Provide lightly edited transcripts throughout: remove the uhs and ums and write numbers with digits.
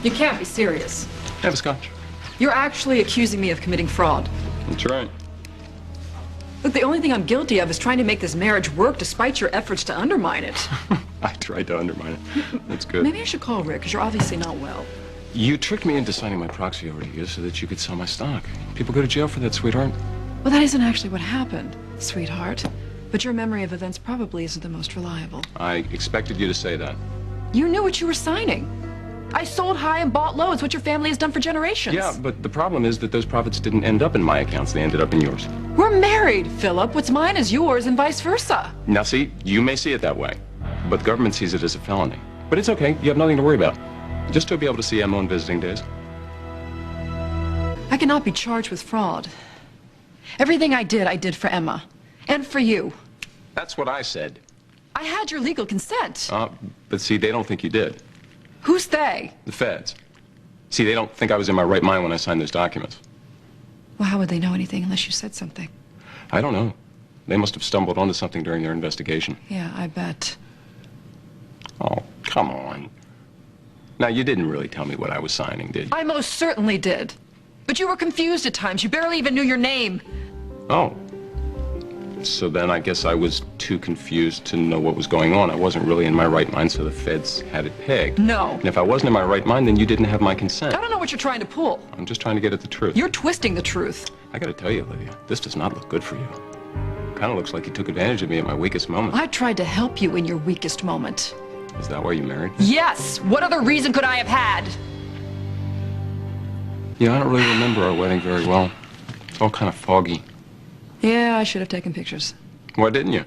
You can't be serious. Have a scotch. You're actually accusing me of committing fraud. That's right. Look, the only thing I'm guilty of is trying to make this marriage work despite your efforts to undermine it. I tried to undermine it. That's good. Maybe I should call Rick, because you're obviously not well. You tricked me into signing my proxy over to you so that you could sell my stock. People go to jail for that, sweetheart. Well, that isn't actually what happened, sweetheart. But your memory of events probably isn't the most reliable. I expected you to say that. You knew what you were signing. I sold high and bought low. It's what your family has done for generations. Yeah, but the problem is that those profits didn't end up in my accounts. They ended up in yours. We're married, Philip. What's mine is yours and vice versa. Now, see, you may see it that way, but the government sees it as a felony. But it's okay. You have nothing to worry about. Just to be able to see Emma on visiting days. I cannot be charged with fraud. Everything I did for Emma. And for you. That's what I said. I had your legal consent. But see, they don't think you did. Who's they? The feds. See, they don't think I was in my right mind when I signed those documents. Well, how would they know anything unless you said something? I don't know. They must have stumbled onto something during their investigation. Yeah, I bet. Oh, come on. Now, you didn't really tell me what I was signing, did you? I most certainly did. But you were confused at times. You barely even knew your name. Oh. So then I guess I was too confused to know what was going on. I wasn't really in my right mind, so the feds had it pegged. No. And if I wasn't in my right mind, then you didn't have my consent. I don't know what you're trying to pull. I'm just trying to get at the truth. You're twisting the truth. I gotta tell you, Olivia, this does not look good for you. Kinda looks like you took advantage of me at my weakest moment. I tried to help you in your weakest moment. Is that why you married me? Yes! What other reason could I have had? Yeah, I don't really remember our wedding very well. It's all kind of foggy. Yeah, I should have taken pictures. Why didn't you?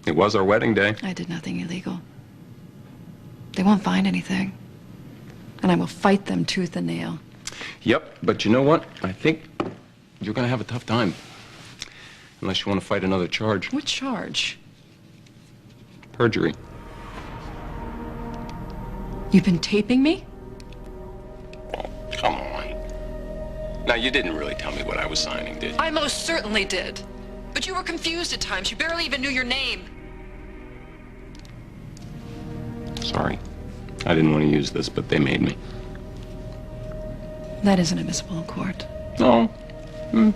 It was our wedding day. I did nothing illegal. They won't find anything. And I will fight them tooth and nail. Yep, but you know what? I think you're gonna have a tough time. Unless you want to fight another charge. What charge? Perjury. You've been taping me? Oh, come on. Now, you didn't really tell me what I was signing, did you? I most certainly did. But you were confused at times. You barely even knew your name. Sorry. I didn't want to use this, but they made me. That isn't admissible in court. No.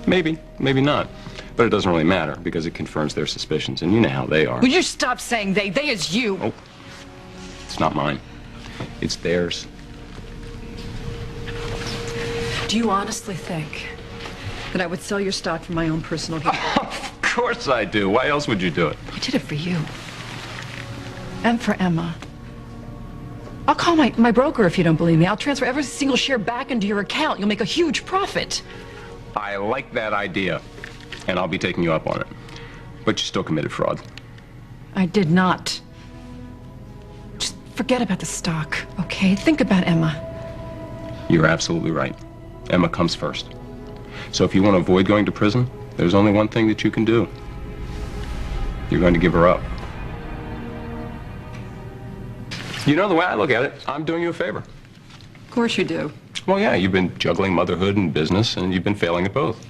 Maybe. Maybe not. But it doesn't really matter, because it confirms their suspicions, and you know how they are. Will you stop saying they? They is you. Oh. It's not mine. It's theirs. Do you honestly think that I would sell your stock for my own personal gain? Of course I do. Why else would you do it? I did it for you. And for Emma. I'll call my broker if you don't believe me. I'll transfer every single share back into your account. You'll make a huge profit. I like that idea, and I'll be taking you up on it. But you still committed fraud. I did not. Just forget about the stock, okay? Think about Emma. You're absolutely right. Emma comes first. So if you want to avoid going to prison, there's only one thing that you can do. You're going to give her up. You know, the way I look at it, I'm doing you a favor. Of course you do. Well, yeah, you've been juggling motherhood and business, and you've been failing at both.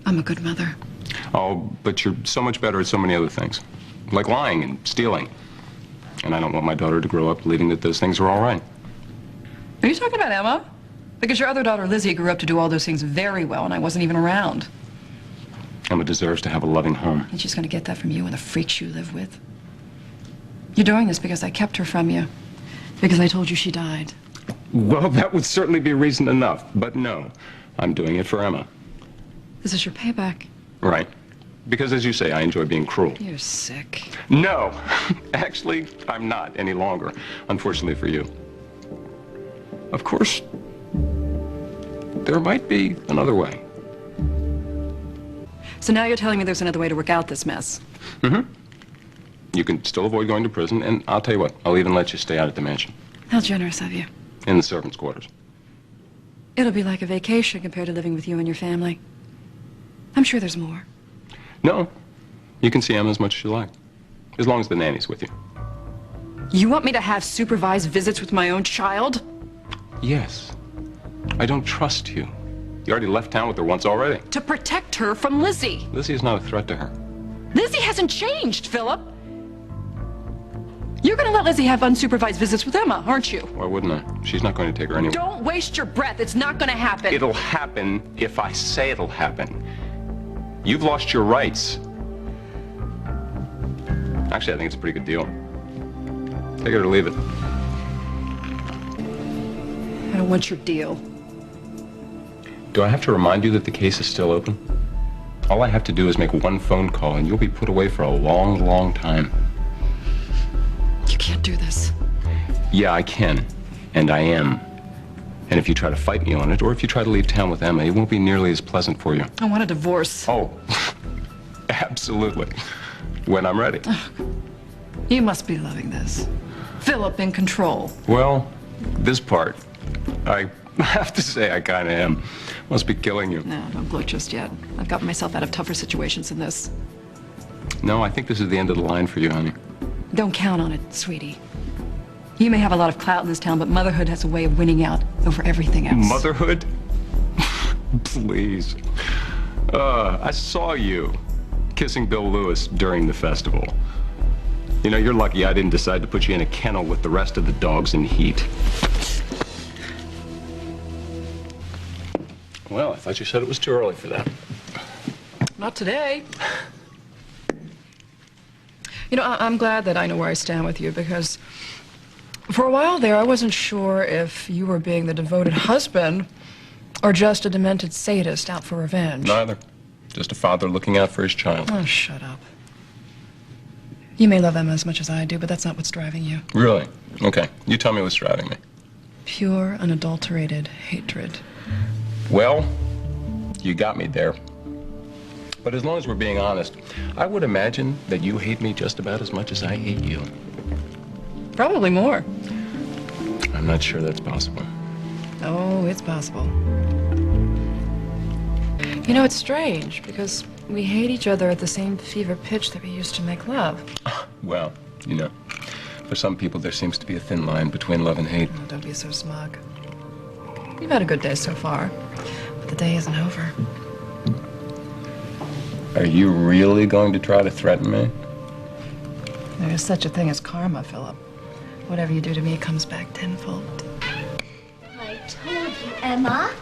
I'm a good mother. Oh, but you're so much better at so many other things. Like lying and stealing. And I don't want my daughter to grow up believing that those things are all right. Are you talking about Emma? Because your other daughter, Lizzie, grew up to do all those things very well, and I wasn't even around. Emma deserves to have a loving home. And she's going to get that from you and the freaks you live with. You're doing this because I kept her from you. Because I told you she died. Well, that would certainly be reason enough. But no, I'm doing it for Emma. This is your payback. Right. Because, as you say, I enjoy being cruel. You're sick. No. Actually, I'm not any longer. Unfortunately for you. Of course, there might be another way. So now you're telling me there's another way to work out this mess. Mm-hmm. You can still avoid going to prison, and I'll tell you what, I'll even let you stay out at the mansion. How generous of you. In the servants' quarters. It'll be like a vacation compared to living with you and your family. I'm sure there's more. No. You can see Emma as much as you like. As long as the nanny's with you. You want me to have supervised visits with my own child? Yes. I don't trust you. You already left town with her once already. To protect her from Lizzie. Lizzie is not a threat to her. Lizzie hasn't changed, Philip. You're gonna let Lizzie have unsupervised visits with Emma, aren't you? Why wouldn't I? She's not going to take her anywhere. Don't waste your breath. It's not gonna happen. It'll happen if I say it'll happen. You've lost your rights. Actually, I think it's a pretty good deal. Take it or leave it. I don't want your deal. Do I have to remind you that the case is still open? All I have to do is make one phone call and you'll be put away for a long, long time. You can't do this. Yeah, I can. And I am. And if you try to fight me on it, or if you try to leave town with Emma, it won't be nearly as pleasant for you. I want a divorce. Oh, absolutely. When I'm ready. You must be loving this. Phillip in control. Well, this part, I have to say I kind of am. Must be killing you. No, don't gloat just yet. I've gotten myself out of tougher situations than this. No, I think this is the end of the line for you, honey. Don't count on it, sweetie. You may have a lot of clout in this town, but motherhood has a way of winning out over everything else. Motherhood? Please. I saw you kissing Bill Lewis during the festival. You know, you're lucky I didn't decide to put you in a kennel with the rest of the dogs in heat. Well, I thought you said it was too early for that. Not today. You know, I'm glad that I know where I stand with you, because for a while there, I wasn't sure if you were being the devoted husband or just a demented sadist out for revenge. Neither. Just a father looking out for his child. Oh, shut up. You may love Emma as much as I do, but that's not what's driving you. Really? Okay. You tell me what's driving me. Pure, unadulterated hatred. Well, you got me there. But as long as we're being honest, I would imagine that you hate me just about as much as I hate you. Probably more. I'm not sure that's possible. Oh, it's possible. You know, it's strange, because we hate each other at the same fever pitch that we used to make love. Well, you know, for some people there seems to be a thin line between love and hate. Oh, don't be so smug. You've had a good day so far, but the day isn't over. Are you really going to try to threaten me? There is such a thing as karma, Phillip. Whatever you do to me comes back tenfold. I told you, Emma.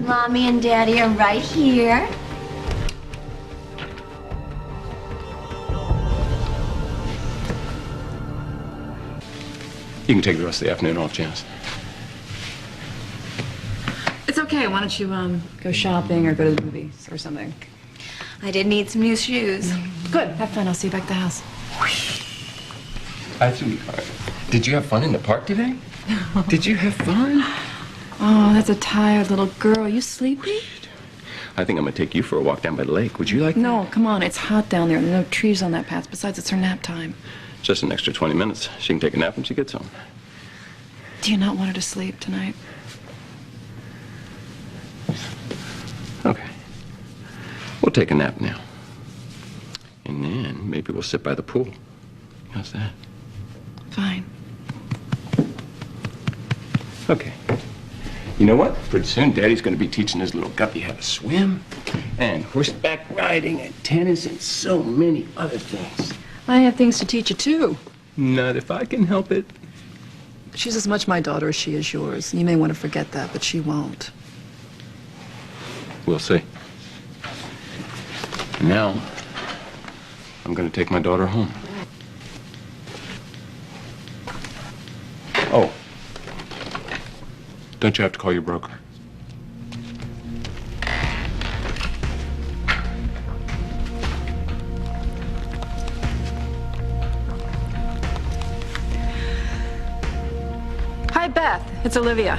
Mommy and Daddy are right here. You can take the rest of the afternoon off, Janice. It's okay. Why don't you, go shopping or go to the movies or something? I did need some new shoes. Good. Have fun. I'll see you back at the house. Did you have fun in the park today? Did you have fun? Oh, that's a tired little girl. Are you sleepy? I think I'm gonna take you for a walk down by the lake. Would you like that? No, come on. It's hot down there. There are no trees on that path. Besides, it's her nap time. Just an extra 20 minutes. She can take a nap when she gets home. Do you not want her to sleep tonight? Okay. We'll take a nap now. And then maybe we'll sit by the pool. How's that? Fine. Okay. You know what? Pretty soon Daddy's gonna be teaching his little guppy how to swim, and horseback riding, and tennis, and so many other things. I have things to teach you, too. Not if I can help it. She's as much my daughter as she is yours. You may want to forget that, but she won't. We'll see. And now, I'm gonna take my daughter home. Oh. Don't you have to call your broker? Hi, Beth. It's Olivia.